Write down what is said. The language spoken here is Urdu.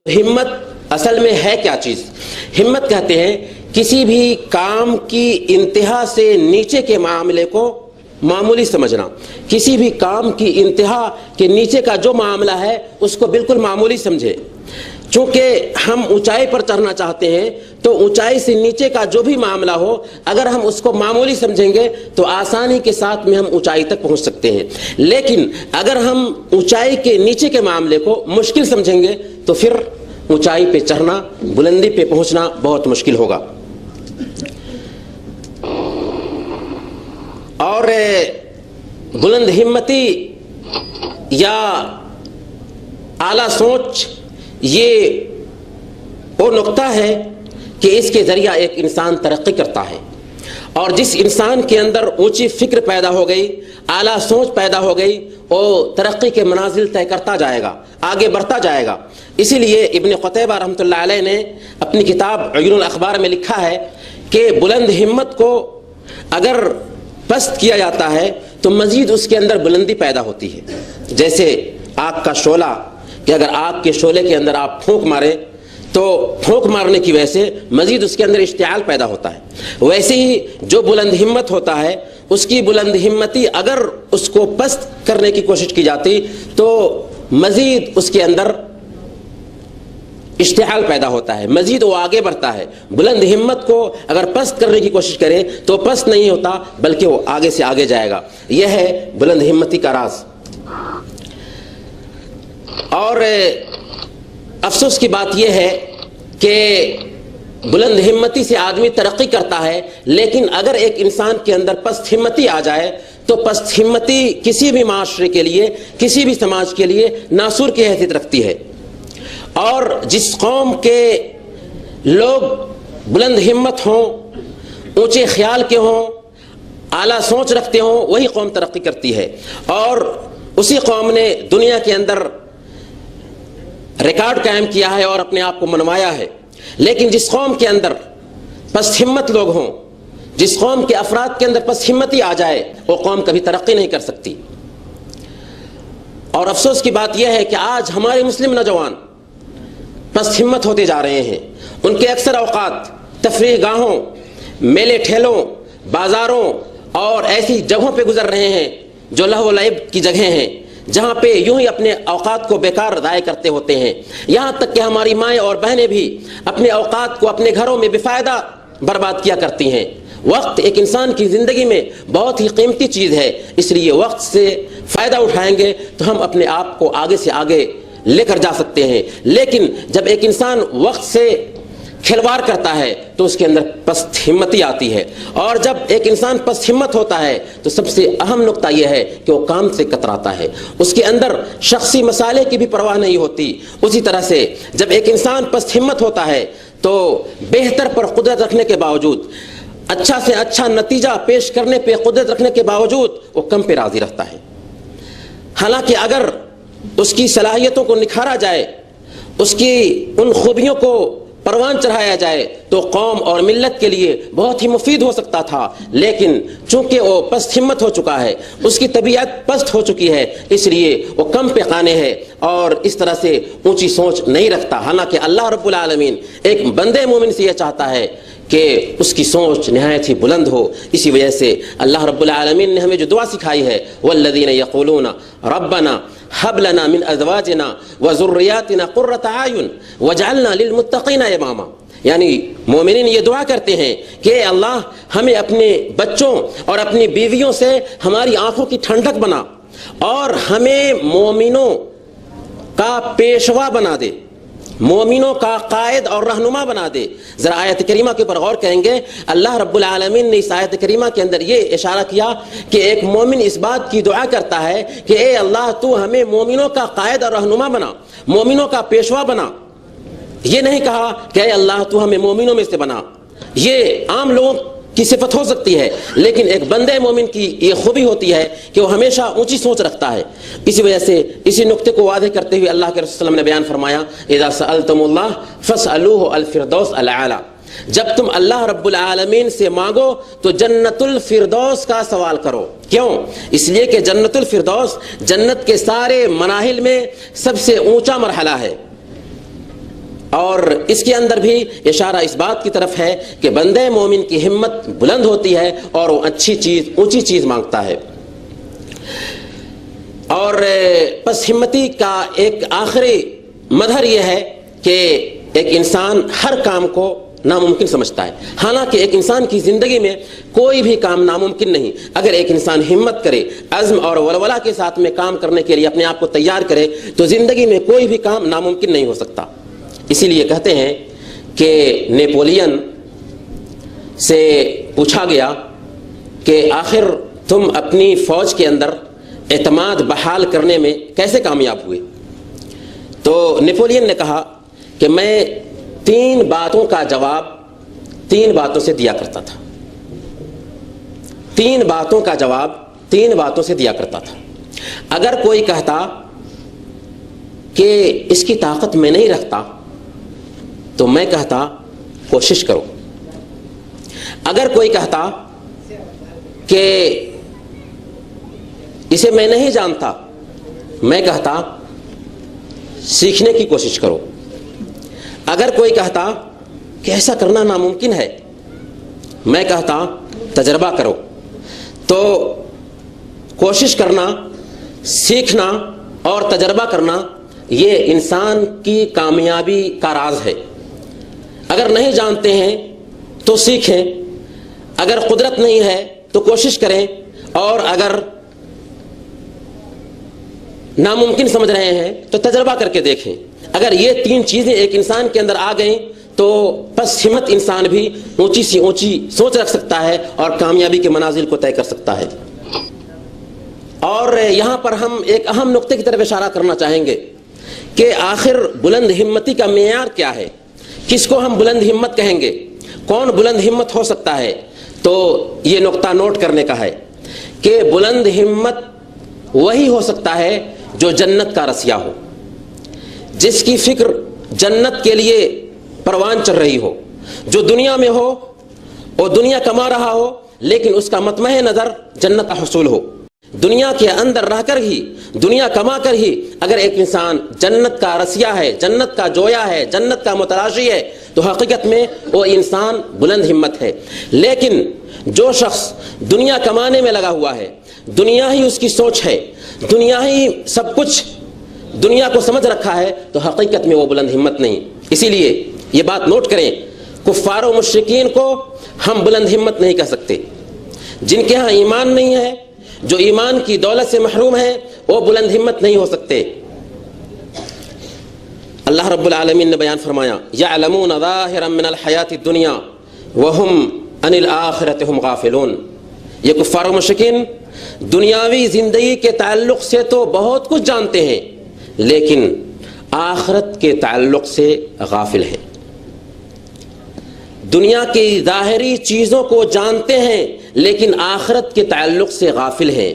ہمت اصل میں ہے کیا چیز؟ ہمت کہتے ہیں کسی بھی کام کی انتہا سے نیچے کے معاملے کو معمولی سمجھنا، کسی بھی کام کی انتہا کے نیچے کا جو معاملہ ہے اس کو بالکل معمولی سمجھے۔ چونکہ ہم اونچائی پر چڑھنا چاہتے ہیں تو اونچائی سے نیچے کا جو بھی معاملہ ہو اگر ہم اس کو معمولی سمجھیں گے تو آسانی کے ساتھ میں ہم اونچائی تک پہنچ سکتے ہیں، لیکن اگر ہم اونچائی کے نیچے کے معاملے کو مشکل سمجھیں گے تو پھر اونچائی پہ چڑھنا، بلندی پہ پہنچنا بہت مشکل ہوگا۔ اور بلند ہمتی یا اعلیٰ سوچ یہ وہ نقطہ ہے کہ اس کے ذریعہ ایک انسان ترقی کرتا ہے، اور جس انسان کے اندر اونچی فکر پیدا ہو گئی، اعلیٰ سوچ پیدا ہو گئی، وہ ترقی کے منازل طے کرتا جائے گا، آگے بڑھتا جائے گا۔ اسی لیے ابن قتیبہ رحمۃ اللہ علیہ نے اپنی کتاب عیون الاخبار میں لکھا ہے کہ بلند ہمت کو اگر پست کیا جاتا ہے تو مزید اس کے اندر بلندی پیدا ہوتی ہے، جیسے آگ کا شعلہ، کہ اگر آگ کے شعلے کے اندر آپ پھونک ماریں تو پھونک مارنے کی وجہ سے مزید اس کے اندر اشتعال پیدا ہوتا ہے، ویسے ہی جو بلند ہمت ہوتا ہے اس کی بلند ہمتی اگر اس کو پست کرنے کی کوشش کی جاتی تو مزید اس کے اندر اشتعال پیدا ہوتا ہے، مزید وہ آگے بڑھتا ہے۔ بلند ہمت کو اگر پست کرنے کی کوشش کرے تو پست نہیں ہوتا بلکہ وہ آگے سے آگے جائے گا۔ یہ ہے بلند ہمتی کا راز۔ اور افسوس کی بات یہ ہے کہ بلند ہمتی سے آدمی ترقی کرتا ہے، لیکن اگر ایک انسان کے اندر پست ہمتی آ جائے تو پست ہمتی کسی بھی معاشرے کے لیے، کسی بھی سماج کے لیے ناسور کی حیثیت رکھتی ہے۔ اور جس قوم کے لوگ بلند ہمت ہوں، اونچے خیال کے ہوں، اعلیٰ سوچ رکھتے ہوں، وہی قوم ترقی کرتی ہے، اور اسی قوم نے دنیا کے اندر ریکارڈ قائم کیا ہے اور اپنے آپ کو منوایا ہے۔ لیکن جس قوم کے اندر پست ہمت لوگ ہوں، جس قوم کے افراد کے اندر پست ہمتی آ جائے، وہ قوم کبھی ترقی نہیں کر سکتی۔ اور افسوس کی بات یہ ہے کہ آج ہمارے مسلم نوجوان پست ہمت ہوتے جا رہے ہیں، ان کے اکثر اوقات تفریح گاہوں، میلے ٹھیلوں، بازاروں اور ایسی جگہوں پہ گزر رہے ہیں جو لہو و لعب کی جگہیں ہیں، جہاں پہ یوں ہی اپنے اوقات کو بیکار ضائع کرتے ہوتے ہیں۔ یہاں تک کہ ہماری مائیں اور بہنیں بھی اپنے اوقات کو اپنے گھروں میں بے فائدہ برباد کیا کرتی ہیں۔ وقت ایک انسان کی زندگی میں بہت ہی قیمتی چیز ہے، اس لیے وقت سے فائدہ اٹھائیں گے تو ہم اپنے آپ کو آگے سے آگے لے کر جا سکتے ہیں، لیکن جب ایک انسان وقت سے کھلواڑ کرتا ہے تو اس کے اندر پست ہمتی آتی ہے، اور جب ایک انسان پست ہمت ہوتا ہے تو سب سے اہم نقطہ یہ ہے کہ وہ کام سے کتراتا ہے، اس کے اندر شخصی مسالے کی بھی پرواہ نہیں ہوتی۔ اسی طرح سے جب ایک انسان پست ہمت ہوتا ہے تو بہتر پر قدرت رکھنے کے باوجود، اچھا سے اچھا نتیجہ پیش کرنے پہ قدرت رکھنے کے باوجود وہ کم پہ راضی رہتا ہے۔ حالانکہ اگر اس کی صلاحیتوں کو نکھارا جائے، اس کی ان خوبیوں کو پروان چڑھایا جائے تو قوم اور ملت کے لیے بہت ہی مفید ہو سکتا تھا، لیکن چونکہ وہ پست ہمت ہو چکا ہے، اس کی طبیعت پست ہو چکی ہے، اس لیے وہ کم پہ قانے ہے اور اس طرح سے اونچی سوچ نہیں رکھتا۔ حالانکہ اللہ رب العالمین ایک بندے مومن سے یہ چاہتا ہے کہ اس کی سوچ نہایت ہی بلند ہو۔ اسی وجہ سے اللہ رب العالمین نے ہمیں جو دعا سکھائی ہے، والذین یقولون ربنا هب لنا من ازواجنا وذرياتنا قرة اعین واجعلنا للمتقین اماما، یعنی مومنین یہ دعا کرتے ہیں کہ اے اللہ ہمیں اپنے بچوں اور اپنی بیویوں سے ہماری آنکھوں کی ٹھنڈک بنا، اور ہمیں مومنوں کا پیشوا بنا دے، مومنوں کا قائد اور رہنما بنا دے۔ ذرا آیت کریمہ کے اوپر غور کریں گے، اللہ رب العالمین نے اس آیت کریمہ کے اندر یہ اشارہ کیا کہ ایک مومن اس بات کی دعا کرتا ہے کہ اے اللہ تو ہمیں مومنوں کا قائد اور رہنما بنا، مومنوں کا پیشوا بنا۔ یہ نہیں کہا کہ اے اللہ تو ہمیں مومنوں میں سے بنا، یہ عام لوگوں کی صفت ہو سکتی ہے، لیکن ایک بندے مومن کی یہ خوبی ہوتی ہے کہ وہ ہمیشہ اونچی سوچ رکھتا ہے۔ اسی وجہ سے اسی نقطے کو واضح کرتے ہوئے اللہ کے رسول صلی اللہ علیہ وسلم نے بیان فرمایا، اذا سألتم اللہ فاسألوہ الفردوس الاعلی، جب تم اللہ رب العالمین سے مانگو تو جنت الفردوس کا سوال کرو۔ کیوں؟ اس لیے کہ جنت الفردوس جنت کے سارے مراحل میں سب سے اونچا مرحلہ ہے۔ اور اس کے اندر بھی اشارہ اس بات کی طرف ہے کہ بندے مومن کی ہمت بلند ہوتی ہے اور وہ اچھی چیز اونچی چیز مانگتا ہے. اور پس ہمتی کا ایک آخری مظہر یہ ہے کہ ایک انسان ہر کام کو ناممکن سمجھتا ہے، حالانکہ ایک انسان کی زندگی میں کوئی بھی کام ناممکن نہیں. اگر ایک انسان ہمت کرے، عزم اور ولولہ کے ساتھ میں کام کرنے کے لیے اپنے آپ کو تیار کرے، تو زندگی میں کوئی بھی کام ناممکن نہیں ہو سکتا. اسی لیے کہتے ہیں کہ نیپولین سے پوچھا گیا کہ آخر تم اپنی فوج کے اندر اعتماد بحال کرنے میں کیسے کامیاب ہوئے؟ تو نیپولین نے کہا کہ میں 3 باتوں کا جواب 3 باتوں سے دیا کرتا تھا. 3 باتوں کا جواب 3 باتوں سے دیا کرتا تھا. اگر کوئی کہتا کہ اس کی طاقت میں نہیں رکھتا تو میں کہتا کوشش کرو. اگر کوئی کہتا کہ اسے میں نہیں جانتا، میں کہتا سیکھنے کی کوشش کرو. اگر کوئی کہتا کہ ایسا کرنا ناممکن ہے، میں کہتا تجربہ کرو. تو کوشش کرنا، سیکھنا اور تجربہ کرنا یہ انسان کی کامیابی کا راز ہے. اگر نہیں جانتے ہیں تو سیکھیں، اگر قدرت نہیں ہے تو کوشش کریں، اور اگر ناممکن سمجھ رہے ہیں تو تجربہ کر کے دیکھیں. اگر یہ 3 چیزیں ایک انسان کے اندر آ گئیں تو پس ہمت انسان بھی اونچی سی اونچی سوچ رکھ سکتا ہے اور کامیابی کے منازل کو طے کر سکتا ہے. اور یہاں پر ہم ایک اہم نقطے کی طرف اشارہ کرنا چاہیں گے کہ آخر بلند ہمتی کا معیار کیا ہے؟ کس کو ہم بلند ہمت کہیں گے؟ کون بلند ہمت ہو سکتا ہے؟ تو یہ نقطہ نوٹ کرنے کا ہے کہ بلند ہمت وہی ہو سکتا ہے جو جنت کا رسیا ہو، جس کی فکر جنت کے لیے پروان چڑھ رہی ہو، جو دنیا میں ہو اور دنیا کما رہا ہو لیکن اس کا مطمع نظر جنت کا حصول ہو. دنیا کے اندر رہ کر ہی، دنیا کما کر ہی اگر ایک انسان جنت کا رسیا ہے، جنت کا جویا ہے، جنت کا متلاشی ہے، تو حقیقت میں وہ انسان بلند ہمت ہے. لیکن جو شخص دنیا کمانے میں لگا ہوا ہے، دنیا ہی اس کی سوچ ہے، دنیا ہی سب کچھ، دنیا کو سمجھ رکھا ہے، تو حقیقت میں وہ بلند ہمت نہیں. اسی لیے یہ بات نوٹ کریں، کفار و مشرکین کو ہم بلند ہمت نہیں کہہ سکتے. جن کے ہاں ایمان نہیں ہے، جو ایمان کی دولت سے محروم ہیں، وہ بلند ہمت نہیں ہو سکتے. اللہ رب العالمین نے بیان فرمایا یعلمون ظاہرا من الحیات الدنیا وہم عن الآخرۃ ہم غافلون. یہ کفار و مشرکین دنیاوی زندگی کے تعلق سے تو بہت کچھ جانتے ہیں لیکن آخرت کے تعلق سے غافل ہیں. دنیا کی ظاہری چیزوں کو جانتے ہیں لیکن آخرت کے تعلق سے غافل ہیں.